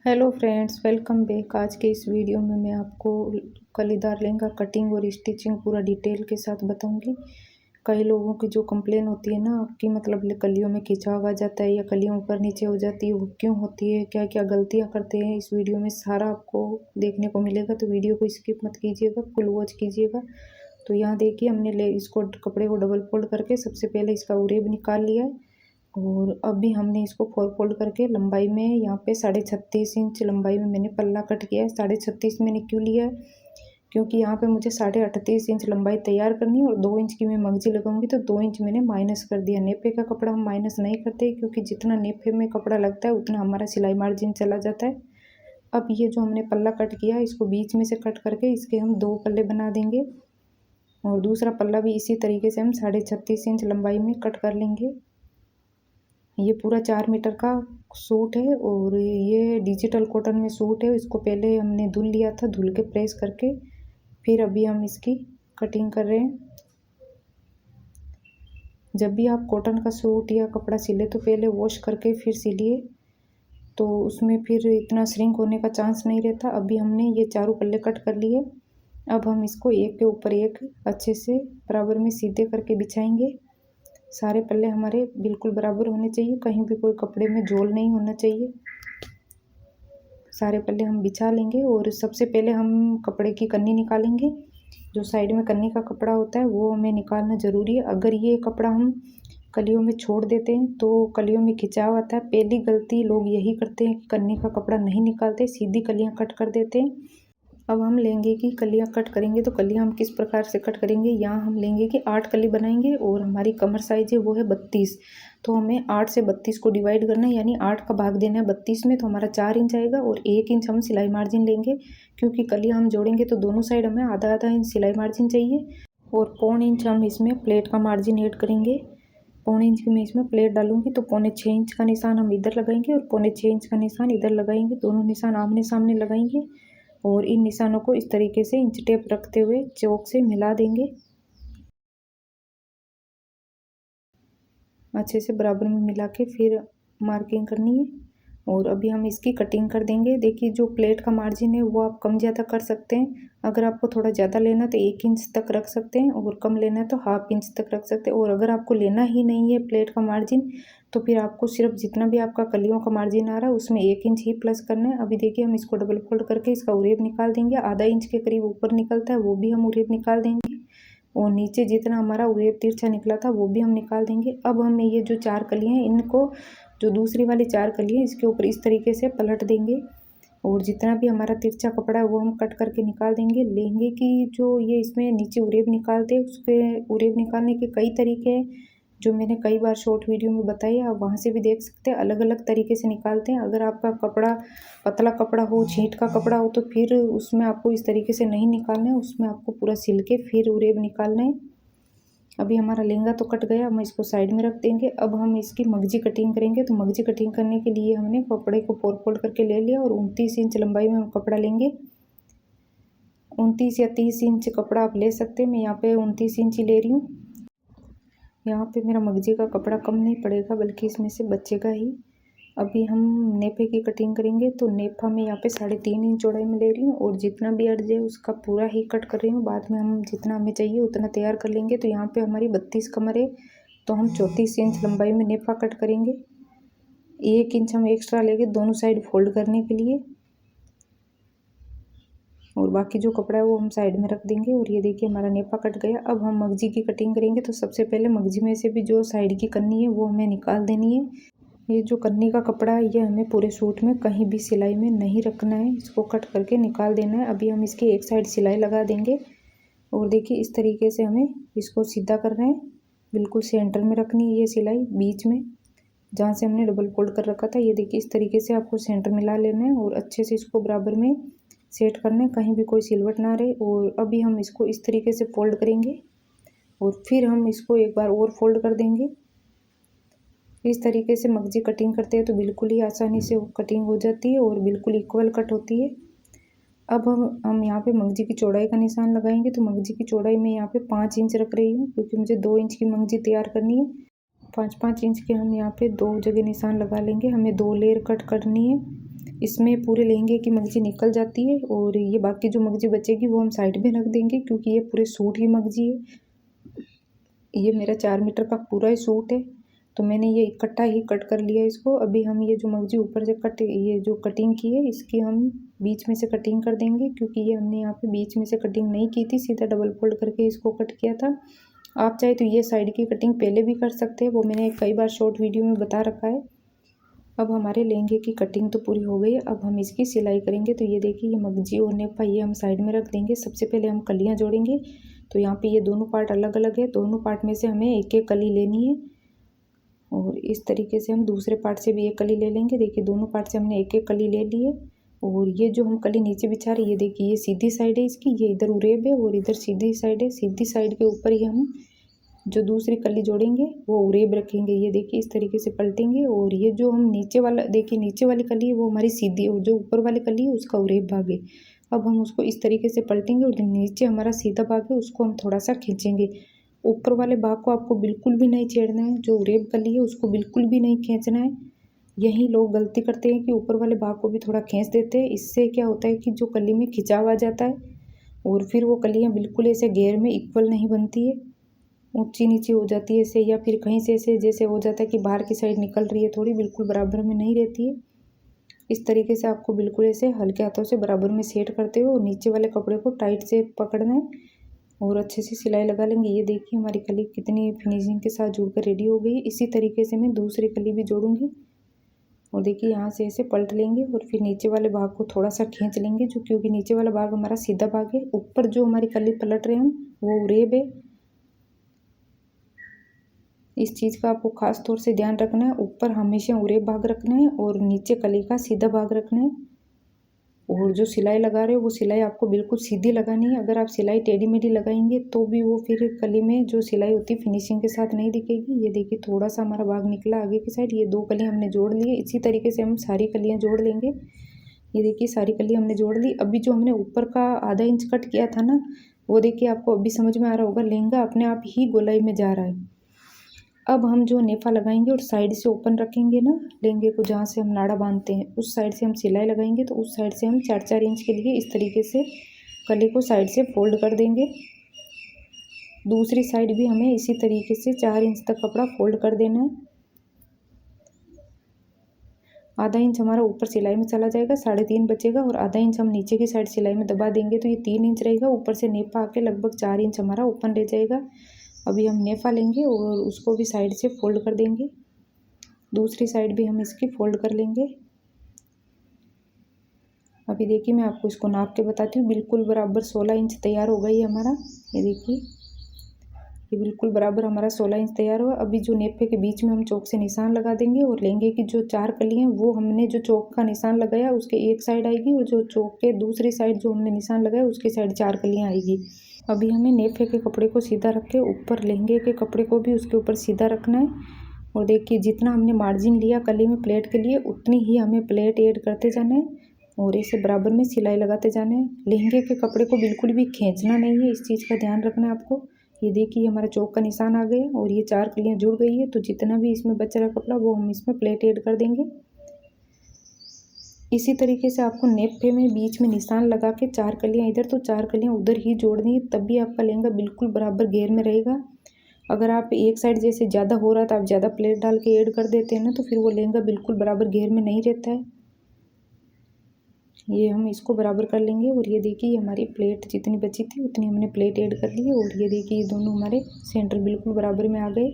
Hello friends, welcome back. आज के इस वीडियो में मैं आपको कलीदार लहंगा कटिंग और स्टिचिंग पूरा डिटेल के साथ बताऊंगी। कई लोगों की जो कंप्लेन होती है ना आपकी, मतलब कलियों में खिंचाव आ जाता है या कलियों ऊपर नीचे हो जाती है, वो क्यों होती है, क्या क्या गलतियां करते हैं, इस वीडियो में सारा आपको देखने को मिलेगा। तो वीडियो को स्किप मत कीजिएगा, फुल वॉच कीजिएगा। तो यहाँ देखिए, हमने इसको कपड़े को डबल फोल्ड करके सबसे पहले इसका उरेब निकाल लिया है। और अभी हमने इसको फोर फोल्ड करके लंबाई में यहाँ पे 36.5 इंच लंबाई में मैंने पल्ला कट किया है। 36.5 मैंने क्यों लिया है, क्योंकि यहाँ पे मुझे 38.5 इंच लंबाई तैयार करनी है और 2 इंच की मैं मगजी लगाऊंगी, तो 2 इंच मैंने माइनस कर दिया। नेपे का कपड़ा हम माइनस नहीं करते, क्योंकि जितना नेपे में कपड़ा लगता है उतना हमारा सिलाई मार्जिन चला जाता है। अब ये जो हमने पल्ला कट किया है, इसको बीच में से कट करके इसके हम 2 पल्ले बना देंगे और दूसरा पल्ला भी इसी तरीके से हम 36.5 इंच लंबाई में कट कर लेंगे। ये पूरा 4 मीटर का सूट है और ये डिजिटल कॉटन में सूट है। इसको पहले हमने धुल लिया था, धुल के प्रेस करके फिर अभी हम इसकी कटिंग कर रहे हैं। जब भी आप कॉटन का सूट या कपड़ा सिले तो पहले वॉश करके फिर सिलिए, तो उसमें फिर इतना श्रिंक होने का चांस नहीं रहता। अभी हमने ये चारों पल्ले कट कर लिए। अब हम इसको एक के ऊपर एक अच्छे से बराबर में सीधे करके बिछाएंगे। सारे पल्ले हमारे बिल्कुल बराबर होने चाहिए, कहीं भी कोई कपड़े में झोल नहीं होना चाहिए। सारे पल्ले हम बिछा लेंगे और सबसे पहले हम कपड़े की कन्नी निकालेंगे। जो साइड में कन्नी का कपड़ा होता है वो हमें निकालना ज़रूरी है। अगर ये कपड़ा हम कलियों में छोड़ देते हैं तो कलियों में खिंचाव आता है। पहली गलती लोग यही करते हैं कि कन्नी का कपड़ा नहीं निकालते, सीधी कलियां कट कर देते हैं। अब हम लेंगे कि कलियां कट करेंगे, तो कलियां हम किस प्रकार से कट करेंगे। यहाँ हम लेंगे कि 8 कली बनाएंगे और हमारी कमर साइज है वो है 32, तो हमें 8 से 32 को डिवाइड करना है, यानी 8 का भाग देना है 32 में, तो हमारा 4 इंच आएगा और 1 इंच हम सिलाई मार्जिन लेंगे। क्योंकि कलियां हम जोड़ेंगे तो दोनों साइड हमें आधा आधा इंच सिलाई मार्जिन चाहिए और 1.25 इंच हम इसमें प्लेट का मार्जिन ऐड करेंगे। 1.25 इंच की मैं इसमें प्लेट डालूंगी, तो 6.25 इंच का निशान हम इधर लगाएंगे और 6.25 इंच का निशान इधर लगाएंगे। दोनों निशान आमने सामने लगाएंगे और इन निशानों को इस तरीके से इंच टेप रखते हुए चौक से मिला देंगे। अच्छे से बराबर में मिला के फिर मार्किंग करनी है और अभी हम इसकी कटिंग कर देंगे। देखिए, जो प्लेट का मार्जिन है वो आप कम ज़्यादा कर सकते हैं। अगर आपको थोड़ा ज़्यादा लेना तो 1 इंच तक रख सकते हैं और कम लेना है तो 1/2 इंच तक रख सकते हैं। और अगर आपको लेना ही नहीं है प्लेट का मार्जिन, तो फिर आपको सिर्फ जितना भी आपका कलियों का मार्जिन आ रहा है उसमें 1 इंच ही प्लस करना है। अभी देखिए, हम इसको डबल फोल्ड करके इसका उरेब निकाल देंगे। आधा इंच के करीब ऊपर निकलता है, वो भी हम उरेब निकाल देंगे और नीचे जितना हमारा उरेब तिरछा निकला था वो भी हम निकाल देंगे। अब हमें ये जो 4 कलियाँ हैं, इनको जो दूसरी वाली 4 कलियाँ इसके ऊपर इस तरीके से पलट देंगे और जितना भी हमारा तिरछा कपड़ा है वो हम कट करके निकाल देंगे। लेंगे कि जो ये इसमें नीचे उरेब निकालते हैं, उसके उरेब निकालने के कई तरीके हैं जो मैंने कई बार शॉर्ट वीडियो में बताई है। आप वहाँ से भी देख सकते हैं, अलग अलग तरीके से निकालते हैं। अगर आपका कपड़ा पतला कपड़ा हो, छींट का कपड़ा हो, तो फिर उसमें आपको इस तरीके से नहीं निकालना है, उसमें आपको पूरा सिल के फिर उरेब निकालना है। अभी हमारा लहंगा तो कट गया, हम इसको साइड में रख देंगे। अब हम इसकी मगजी कटिंग करेंगे। तो मगजी कटिंग करने के लिए हमने कपड़े को फोर फोल्ड करके ले लिया और 29 इंच लंबाई में हम कपड़ा लेंगे। 29 या 30 इंच कपड़ा आप ले सकते हैं, मैं यहाँ पे 29 इंच ही ले रही हूँ। यहाँ पे मेरा मगजी का कपड़ा कम नहीं पड़ेगा, बल्कि इसमें से बचेगा ही। अभी हम नेफे की कटिंग करेंगे, तो नेफा मैं यहाँ पे 3.5 इंच चौड़ाई में ले रही हूँ और जितना भी अर्ज है उसका पूरा ही कट कर रही हूँ। बाद में हम जितना हमें चाहिए उतना तैयार कर लेंगे। तो यहाँ पे हमारी 32 कमर है, तो हम 34 इंच लंबाई में नेफा कट करेंगे। 1 इंच हम एक्स्ट्रा लेंगे दोनों साइड फोल्ड करने के लिए और बाकी जो कपड़ा है वो हम साइड में रख देंगे। और ये देखिए, हमारा नेफा कट गया। अब हम मगजी की कटिंग करेंगे। तो सबसे पहले मगजी में से भी जो साइड की कन्नी है वो हमें निकाल देनी है। ये जो कन्नी का कपड़ा है ये हमें पूरे सूट में कहीं भी सिलाई में नहीं रखना है, इसको कट करके निकाल देना है। अभी हम इसकी एक साइड सिलाई लगा देंगे और देखिए इस तरीके से हमें इसको सीधा करना है। बिल्कुल सेंटर में रखनी है ये सिलाई, बीच में जहाँ से हमने डबल फोल्ड कर रखा था। ये देखिए, इस तरीके से आपको सेंटर मिला लेना है और अच्छे से इसको बराबर में सेट करना है, कहीं भी कोई सिलवट ना रहे। और अभी हम इसको इस तरीके से फोल्ड करेंगे और फिर हम इसको एक बार और फोल्ड कर देंगे। इस तरीके से मगजी कटिंग करते हैं तो बिल्कुल ही आसानी से कटिंग हो जाती है और बिल्कुल इक्वल कट होती है। अब हम यहाँ पे मगजी की चौड़ाई का निशान लगाएंगे। तो मगजी की चौड़ाई मैं यहाँ पे 5 इंच रख रही हूँ, क्योंकि मुझे 2 इंच की मगजी तैयार करनी है। 5-5 इंच के हम यहाँ पे 2 जगह निशान लगा लेंगे। हमें 2 लेयर कट करनी है इसमें पूरे लहंगे की मगजी निकल जाती है और ये बाकी जो मगजी बचेगी वो हम साइड में रख देंगे, क्योंकि ये पूरे सूट की मगजी है। ये मेरा 4 मीटर का पूरा ही सूट है, तो मैंने ये इकट्ठा ही कट कर लिया इसको। अभी हम ये जो मगजी ऊपर से ये जो कटिंग की है इसकी हम बीच में से कटिंग कर देंगे, क्योंकि ये हमने यहाँ पे बीच में से कटिंग नहीं की थी, सीधा डबल फोल्ड करके इसको कट किया था। आप चाहे तो ये साइड की कटिंग पहले भी कर सकते हैं, वो मैंने कई बार शॉर्ट वीडियो में बता रखा है। अब हमारे लहंगे की कटिंग तो पूरी हो गई है, अब हम इसकी सिलाई करेंगे। तो ये देखिए, ये मगजी और नेफा ये हम साइड में रख देंगे। सबसे पहले हम कलियाँ जोड़ेंगे। तो यहाँ पे ये दोनों पार्ट अलग अलग है, दोनों पार्ट में से हमें एक एक कली लेनी है और इस तरीके से हम दूसरे पार्ट से भी एक कली ले लेंगे। देखिए, दोनों पार्ट से हमने एक एक कली ले ली है और ये जो हम कली नीचे बिछा रहे हैं, ये देखिए, ये सीधी साइड है इसकी, ये इधर उरेब है और इधर सीधी साइड है। सीधी साइड के ऊपर ही हम जो दूसरी कली जोड़ेंगे वो उरेब रखेंगे। ये देखिए, इस तरीके से पलटेंगे और ये जो हम नीचे वाला, देखिए नीचे वाली कली है वो हमारी सीधी है और जो ऊपर वाली कली है उसका उरेब भाग है। अब हम उसको इस तरीके से पलटेंगे और नीचे हमारा सीधा भाग है उसको हम थोड़ा सा खींचेंगे। ऊपर वाले भाग को आपको बिल्कुल भी नहीं छेड़ना है, जो उरेब कली है उसको बिल्कुल भी नहीं खींचना है। यही लोग गलती करते हैं कि ऊपर वाले भाग को भी थोड़ा खींच देते हैं। इससे क्या होता है कि जो कली में खिंचाव आ जाता है और फिर वो कलियाँ बिल्कुल ऐसे घेर में इक्वल नहीं बनती है, ऊंची नीची हो जाती है ऐसे, या फिर कहीं से ऐसे जैसे हो जाता है कि बाहर की साइड निकल रही है थोड़ी, बिल्कुल बराबर में नहीं रहती है। इस तरीके से आपको बिल्कुल ऐसे हल्के हाथों से बराबर में सेट करते हुए और नीचे वाले कपड़े को टाइट से पकड़ना है और अच्छे से सिलाई लगा लेंगे। ये देखिए, हमारी कली कितनी फिनिशिंग के साथ जुड़कर रेडी हो गई। इसी तरीके से मैं दूसरी कली भी जोड़ूंगी और देखिए, यहाँ से ऐसे पलट लेंगे और फिर नीचे वाले भाग को थोड़ा सा खींच लेंगे, जो क्योंकि नीचे वाला भाग हमारा सीधा भाग है। ऊपर जो हमारी कली पलट रहे हैं हम, वो उरेब है। इस चीज़ का आपको खास तौर से ध्यान रखना है, ऊपर हमेशा उरेब भाग रखना है और नीचे कली का सीधा भाग रखना है। और जो सिलाई लगा रहे हो वो सिलाई आपको बिल्कुल सीधी लगानी है। अगर आप सिलाई टेढ़ी मेढ़ी लगाएंगे तो भी वो फिर कली में जो सिलाई होती है फिनिशिंग के साथ नहीं दिखेगी। ये देखिए, थोड़ा सा हमारा भाग निकला आगे की साइड, ये 2 कलियाँ हमने जोड़ ली है। इसी तरीके से हम सारी कलियाँ जोड़ लेंगे। ये देखिए, सारी कलियाँ हमने जोड़ ली। अभी जो हमने ऊपर का आधा इंच कट किया था ना, वो देखिए आपको अभी समझ में आ रहा होगा, लहंगा अपने आप ही गोलाई में जा रहा है। अब हम जो नेफा लगाएंगे और साइड से ओपन रखेंगे ना लहंगे को, जहाँ से हम नाड़ा बांधते हैं उस साइड से हम सिलाई लगाएंगे। तो उस साइड से हम 4-4 इंच के लिए इस तरीके से कली को साइड से फोल्ड कर देंगे। दूसरी साइड भी हमें इसी तरीके से 4 इंच तक कपड़ा फोल्ड कर देना है। आधा इंच हमारा ऊपर सिलाई में चला जाएगा, 3.5 बचेगा और आधा इंच हम नीचे की साइड सिलाई में दबा देंगे, तो ये 3 इंच रहेगा। ऊपर से नेफा आके लगभग 4 इंच हमारा ओपन रह जाएगा। अभी हम नेफा लेंगे और उसको भी साइड से फोल्ड कर देंगे। दूसरी साइड भी हम इसकी फोल्ड कर लेंगे। अभी देखिए, मैं आपको इसको नाप के बताती हूँ। बिल्कुल बराबर 16 इंच तैयार हो गई है हमारा। ये देखिए, ये बिल्कुल बराबर हमारा 16 इंच तैयार हुआ। अभी जो नेफे के बीच में हम चौक से निशान लगा देंगे और लहंगे की जो 4 कली हैं वो हमने जो चौक का निशान लगाया उसके एक साइड आएगी और जो चौक के दूसरी साइड जो हमने निशान लगाया उसकी साइड 4 कलियाँ आएगी। अभी हमें नेफे के कपड़े को सीधा रख के ऊपर लहंगे के कपड़े को भी उसके ऊपर सीधा रखना है। और देखिए, जितना हमने मार्जिन लिया कली में प्लेट के लिए उतनी ही हमें प्लेट ऐड करते जाना है और इसे बराबर में सिलाई लगाते जाना है। लहंगे के कपड़े को बिल्कुल भी खींचना नहीं है, इस चीज़ का ध्यान रखना है आपको। ये देखिए, हमारा चौक का निशान आ गया और ये 4 कलियाँ जुड़ गई है, तो जितना भी इसमें बच रहा कपड़ा वो हम इसमें प्लेट ऐड कर देंगे। इसी तरीके से आपको नेफे में बीच में निशान लगा के 4 कलियाँ इधर तो 4 कलियाँ उधर ही जोड़नी है, तब भी आपका लहंगा बिल्कुल बराबर घेर में रहेगा। अगर आप एक साइड जैसे ज़्यादा हो रहा था आप ज़्यादा प्लेट डाल के ऐड कर देते हैं ना, तो फिर वो लहंगा बिल्कुल बराबर घेर में नहीं रहता है। ये हम इसको बराबर कर लेंगे और ये देखिए, हमारी प्लेट जितनी बची थी उतनी हमने प्लेट ऐड कर ली और ये देखिए, ये दोनों हमारे सेंटर बिल्कुल बराबर में आ गए।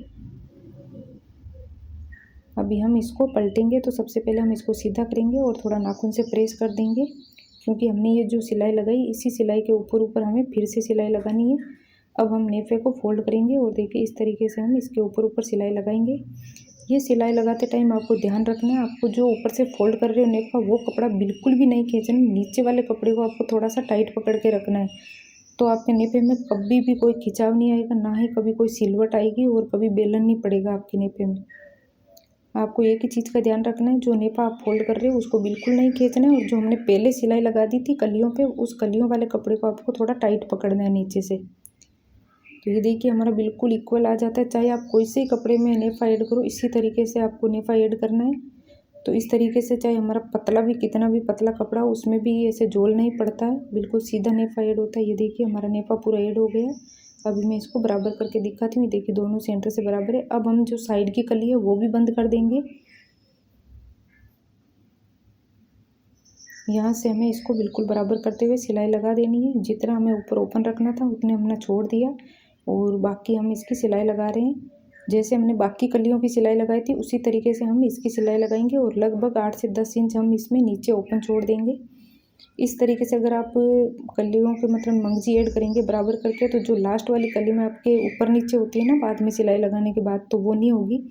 अभी हम इसको पलटेंगे, तो सबसे पहले हम इसको सीधा करेंगे और थोड़ा नाखून से प्रेस कर देंगे, क्योंकि हमने ये जो सिलाई लगाई इसी सिलाई के ऊपर ऊपर हमें फिर से सिलाई लगानी है। अब हम नेफे को फोल्ड करेंगे और देखिए, इस तरीके से हम इसके ऊपर ऊपर सिलाई लगाएंगे। ये सिलाई लगाते टाइम आपको ध्यान रखना है, आपको जो ऊपर से फोल्ड कर रहे हो नेफा वो कपड़ा बिल्कुल भी नहीं खींचना, नीचे वाले कपड़े को आपको थोड़ा सा टाइट पकड़ के रखना है। तो आपके नेफे में कभी भी कोई खिंचाव नहीं आएगा, ना ही कभी कोई सिलवट आएगी और कभी बेलन नहीं पड़ेगा आपके नेफे में। आपको एक ही चीज़ का ध्यान रखना है, जो नेफा आप फोल्ड कर रहे हो उसको बिल्कुल नहीं खींचना है और जो हमने पहले सिलाई लगा दी थी कलियों पे उस कलियों वाले कपड़े को आपको थोड़ा टाइट पकड़ना है नीचे से। तो ये देखिए, हमारा बिल्कुल इक्वल आ जाता है, चाहे आप कोई से कपड़े में नेफा ऐड करो, इसी तरीके से आपको नेफा ऐड करना है। तो इस तरीके से चाहे हमारा पतला भी, कितना भी पतला कपड़ा हो, उसमें भी ऐसे झोल नहीं पड़ता है, बिल्कुल सीधा नेफा ऐड होता है। ये देखिए हमारा नेफा पूरा ऐड हो गया। अभी मैं इसको बराबर करके दिखाती हूँ। देखिए दोनों सेंटर से बराबर है। अब हम जो साइड की कली है वो भी बंद कर देंगे। यहाँ से हमें इसको बिल्कुल बराबर करते हुए सिलाई लगा देनी है। जितना हमें ऊपर ओपन रखना था उतने हमने छोड़ दिया और बाकी हम इसकी सिलाई लगा रहे हैं। जैसे हमने बाकी कलियों की सिलाई लगाई थी उसी तरीके से हम इसकी सिलाई लगाएंगे और लगभग 8 से 10 इंच हम इसमें नीचे ओपन छोड़ देंगे। इस तरीके से अगर आप कलियों के मतलब मंगजी ऐड करेंगे बराबर करके, तो जो लास्ट वाली कली में आपके ऊपर नीचे होती है ना बाद में सिलाई लगाने के बाद, तो वो नहीं होगी।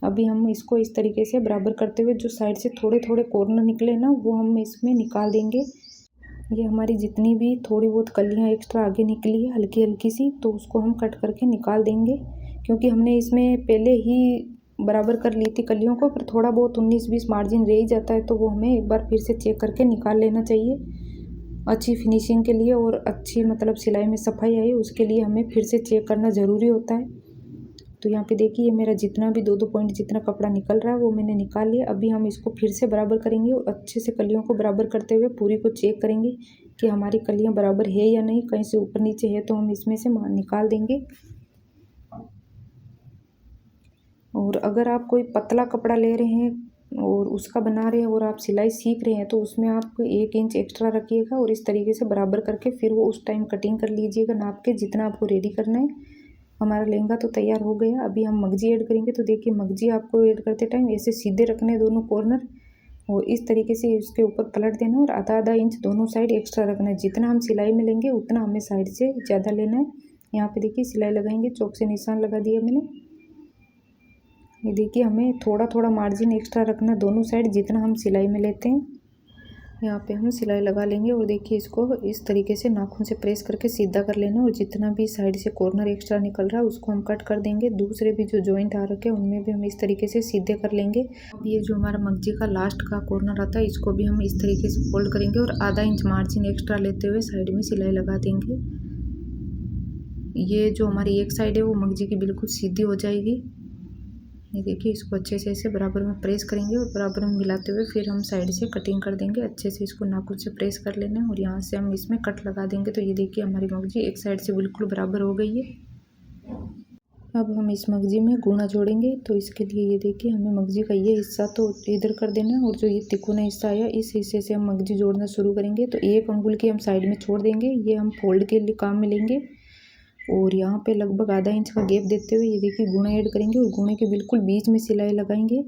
अभी हम इसको इस तरीके से बराबर करते हुए जो साइड से थोड़े थोड़े कॉर्नर निकले ना वो हम इसमें निकाल देंगे। ये हमारी जितनी भी थोड़ी बहुत कलियां एक्स्ट्रा आगे निकली है हल्की हल्की सी, तो उसको हम कट करके निकाल देंगे। क्योंकि हमने इसमें पहले ही बराबर कर ली थी कलियों को, पर थोड़ा बहुत 19-20 मार्जिन रह ही जाता है, तो वो हमें एक बार फिर से चेक करके निकाल लेना चाहिए। अच्छी फिनिशिंग के लिए और अच्छी मतलब सिलाई में सफाई आई उसके लिए हमें फिर से चेक करना ज़रूरी होता है। तो यहाँ पे देखिए मेरा जितना भी 2-2 पॉइंट जितना कपड़ा निकल रहा है वो मैंने निकाल लिया। अभी हम इसको फिर से बराबर करेंगे और अच्छे से कलियों को बराबर करते हुए पूरी को चेक करेंगे कि हमारी कलियाँ बराबर है या नहीं। कहीं से ऊपर नीचे है तो हम इसमें से निकाल देंगे। और अगर आप कोई पतला कपड़ा ले रहे हैं और उसका बना रहे हैं और आप सिलाई सीख रहे हैं तो उसमें आप 1 इंच एक्स्ट्रा रखिएगा और इस तरीके से बराबर करके फिर वो उस टाइम कटिंग कर लीजिएगा नाप के जितना आपको रेडी करना है। हमारा लहंगा तो तैयार हो गया। अभी हम मगजी ऐड करेंगे। तो देखिए मगजी आपको ऐड करते टाइम ऐसे सीधे रखने हैं दोनों कॉर्नर और इस तरीके से इसके ऊपर पलट देना और आधा आधा इंच दोनों साइड एक्स्ट्रा रखना है। जितना हम सिलाई में लेंगे उतना हमें साइड से ज़्यादा लेना है। यहाँ पे देखिए सिलाई लगाएंगे, चौक से निशान लगा दिया मैंने। ये देखिए हमें थोड़ा थोड़ा मार्जिन एक्स्ट्रा रखना दोनों साइड जितना हम सिलाई में लेते हैं। यहाँ पे हम सिलाई लगा लेंगे और देखिए इसको इस तरीके से नाखून से प्रेस करके सीधा कर लेना और जितना भी साइड से कॉर्नर एक्स्ट्रा निकल रहा है उसको हम कट कर देंगे। दूसरे भी जो जॉइंट आ रखे हैं उनमें भी हम इस तरीके से सीधे कर लेंगे। अब ये जो हमारा मगजी का लास्ट का कॉर्नर आता है इसको भी हम इस तरीके से फोल्ड करेंगे और आधा इंच मार्जिन एक्स्ट्रा लेते हुए साइड में सिलाई लगा देंगे। ये जो हमारी एक साइड है वो मगजी की बिल्कुल सीधी हो जाएगी। ये देखिए इसको अच्छे से ऐसे बराबर में प्रेस करेंगे और बराबर में मिलाते हुए फिर हम साइड से कटिंग कर देंगे। अच्छे से इसको नाखून से प्रेस कर लेना है और यहाँ से हम इसमें कट लगा देंगे। तो ये देखिए हमारी मगजी एक साइड से बिल्कुल बराबर हो गई है। अब हम इस मगजी में गुना जोड़ेंगे। तो इसके लिए ये देखिए हमें मगजी का ये हिस्सा तो इधर कर देना है और जो ये तिकोना हिस्सा आया इस हिस्से से हम मगजी जोड़ना शुरू करेंगे। तो 1 अंगुल की हम साइड में छोड़ देंगे, ये हम फोल्ड के लिए काम में लेंगे। और यहाँ पे लगभग आधा इंच का गैप देते हुए ये देखिए गुना ऐड करेंगे और गुणे के बिल्कुल बीच में सिलाई लगाएंगे।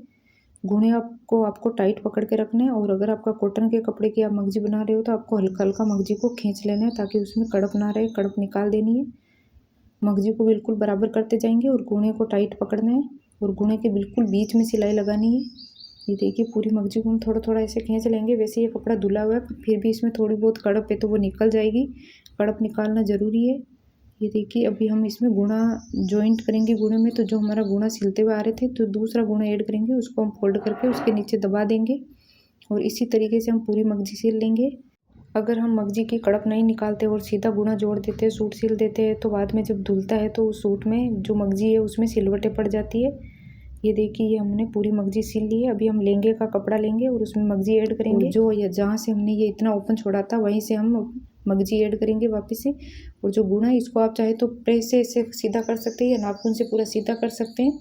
गुणे आपको टाइट पकड़ के रखना है और अगर आपका कॉटन के कपड़े की आप मगजी बना रहे हो तो आपको हल्का हल्का मगजी को खींच लेना है ताकि उसमें कड़प ना रहे, कड़प निकाल देनी है। मगजी को बिल्कुल बराबर करते जाएंगे और गुणे को टाइट पकड़ना है और गुणे के बिल्कुल बीच में सिलाई लगानी है। ये देखिए पूरी मगजी को हम थोड़ा थोड़ा ऐसे खींच लेंगे। वैसे ये कपड़ा धुला हुआ है फिर भी इसमें थोड़ी बहुत कड़प है तो वो निकल जाएगी, कड़प निकालना ज़रूरी है। ये देखिए अभी हम इसमें गुणा जॉइंट करेंगे गुणे में। तो जो हमारा गुणा सिलते हुए आ रहे थे तो दूसरा गुणा ऐड करेंगे, उसको हम फोल्ड करके उसके नीचे दबा देंगे और इसी तरीके से हम पूरी मगजी सिल लेंगे। अगर हम मगजी की कड़प नहीं निकालते और सीधा गुणा जोड़ देते हैं, सूट सिल देते हैं, तो बाद में जब धुलता है तो उस सूट में जो मगजी है उसमें सिलवटें पड़ जाती है। ये देखिए ये हमने पूरी मगजी सिल ली है। अभी हम लहंगे का कपड़ा लेंगे और उसमें मगजी ऐड करेंगे। जो या जहाँ से हमने ये इतना ओपन छोड़ा था वहीं से हम मगजी ऐड करेंगे वापस से। और जो गुणा है इसको आप चाहे तो प्रेस से इसे सीधा कर सकते हैं या नाखून से पूरा सीधा कर सकते हैं।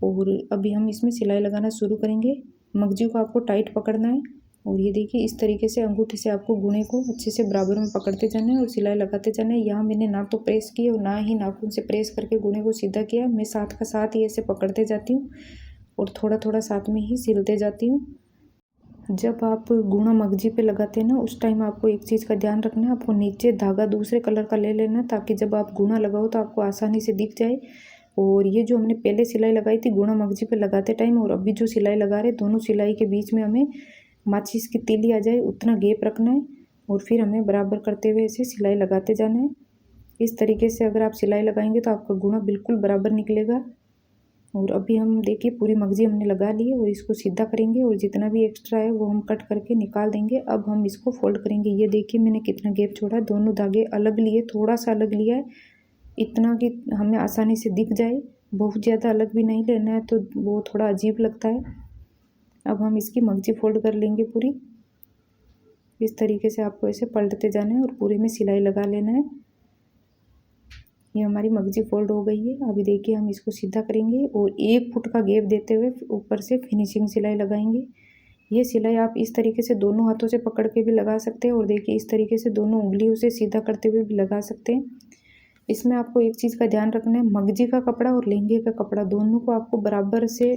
और अभी हम इसमें सिलाई लगाना शुरू करेंगे। मगजी को आपको टाइट पकड़ना है और ये देखिए इस तरीके से अंगूठे से आपको गुणे को अच्छे से बराबर में पकड़ते जाना है और सिलाई लगाते जाना है। यहाँ मैंने ना तो प्रेस की और ना ही नाखून से प्रेस करके गुणे को सीधा किया। मैं साथ का साथ ही ऐसे पकड़ते जाती हूँ और थोड़ा थोड़ा साथ में ही सिलते जाती हूँ। जब आप गुणा मगजी पे लगाते हैं ना उस टाइम आपको एक चीज़ का ध्यान रखना है, आपको नीचे धागा दूसरे कलर का ले लेना ताकि जब आप गुणा लगाओ तो आपको आसानी से दिख जाए। और ये जो हमने पहले सिलाई लगाई थी गुणा मगजी पे लगाते टाइम और अभी जो सिलाई लगा रहे दोनों सिलाई के बीच में हमें माचिस की तीली आ जाए उतना गैप रखना है और फिर हमें बराबर करते हुए ऐसे सिलाई लगाते जाना है। इस तरीके से अगर आप सिलाई लगाएंगे तो आपका गुणा बिल्कुल बराबर निकलेगा। और अभी हम देखिए पूरी मगजी हमने लगा ली है और इसको सीधा करेंगे और जितना भी एक्स्ट्रा है वो हम कट करके निकाल देंगे। अब हम इसको फोल्ड करेंगे। ये देखिए मैंने कितना गैप छोड़ा है, दोनों धागे अलग लिए, थोड़ा सा अलग लिया है इतना कि हमें आसानी से दिख जाए। बहुत ज़्यादा अलग भी नहीं लेना है तो वो थोड़ा अजीब लगता है। अब हम इसकी मगजी फोल्ड कर लेंगे पूरी। इस तरीके से आपको ऐसे पलटते जाना है और पूरे में सिलाई लगा लेना है। ये हमारी मगजी फोल्ड हो गई है। अभी देखिए हम इसको सीधा करेंगे और 1 फुट का गैप देते हुए ऊपर से फिनिशिंग सिलाई लगाएंगे। ये सिलाई आप इस तरीके से दोनों हाथों से पकड़ के भी लगा सकते हैं और देखिए इस तरीके से दोनों उंगलियों से सीधा करते हुए भी लगा सकते हैं। इसमें आपको एक चीज़ का ध्यान रखना है, मगजी का कपड़ा और लहंगे का कपड़ा दोनों को आपको बराबर से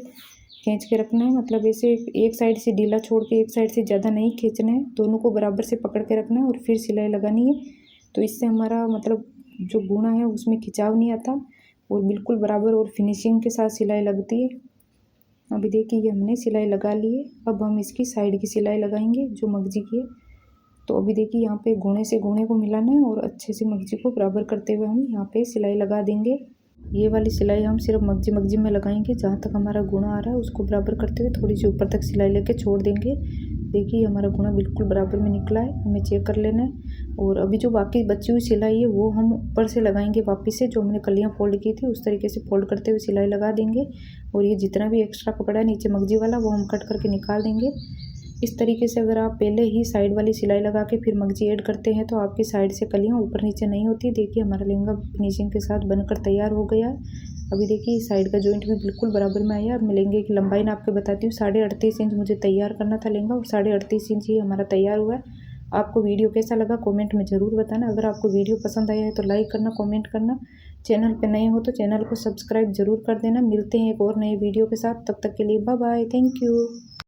खींच के रखना है। मतलब ऐसे एक साइड से ढीला छोड़ के एक साइड से ज़्यादा नहीं खींचना है, दोनों को बराबर से पकड़ के रखना है और फिर सिलाई लगानी है। तो इससे हमारा मतलब जो गुना है उसमें खिंचाव नहीं आता और बिल्कुल बराबर और फिनिशिंग के साथ सिलाई लगती है। अभी देखिए ये हमने सिलाई लगा ली है। अब हम इसकी साइड की सिलाई लगाएंगे जो मगजी की है। तो अभी देखिए यहाँ पे गुणे से गुणे को मिलाना है और अच्छे से मगजी को बराबर करते हुए हम यहाँ पे सिलाई लगा देंगे। ये वाली सिलाई हम सिर्फ मगजी में लगाएंगे, जहाँ तक हमारा गुणा आ रहा है उसको बराबर करते हुए थोड़ी सी ऊपर तक सिलाई लेके छोड़ देंगे। देखिए हमारा गुणा बिल्कुल बराबर में निकला है, हमें चेक कर लेना है। और अभी जो बाकी बची हुई सिलाई है वो हम ऊपर से लगाएंगे वापस से, जो हमने कलियाँ फोल्ड की थी उस तरीके से फोल्ड करते हुए सिलाई लगा देंगे। और ये जितना भी एक्स्ट्रा कपड़ा है नीचे मगजी वाला वो हम कट करके निकाल देंगे। इस तरीके से अगर आप पहले ही साइड वाली सिलाई लगा के फिर मगजी ऐड करते हैं तो आपकी साइड से कलियाँ ऊपर नीचे नहीं होती। देखिए हमारा लहंगा फिनिशिंग के साथ बनकर तैयार हो गया है। अभी देखिए साइड का जॉइंट भी बिल्कुल बराबर में आया। अब मैं लहंगे की लंबाई नाप के बताती हूँ। 38.5 इंच मुझे तैयार करना था लहंगा और 38.5 इंच ही हमारा तैयार हुआ है। आपको वीडियो कैसा लगा कमेंट में ज़रूर बताना। अगर आपको वीडियो पसंद आया है तो लाइक करना, कमेंट करना। चैनल पे नए हो तो चैनल को सब्सक्राइब जरूर कर देना। मिलते हैं एक और नई वीडियो के साथ, तब तक के लिए बाय बाय, थैंक यू।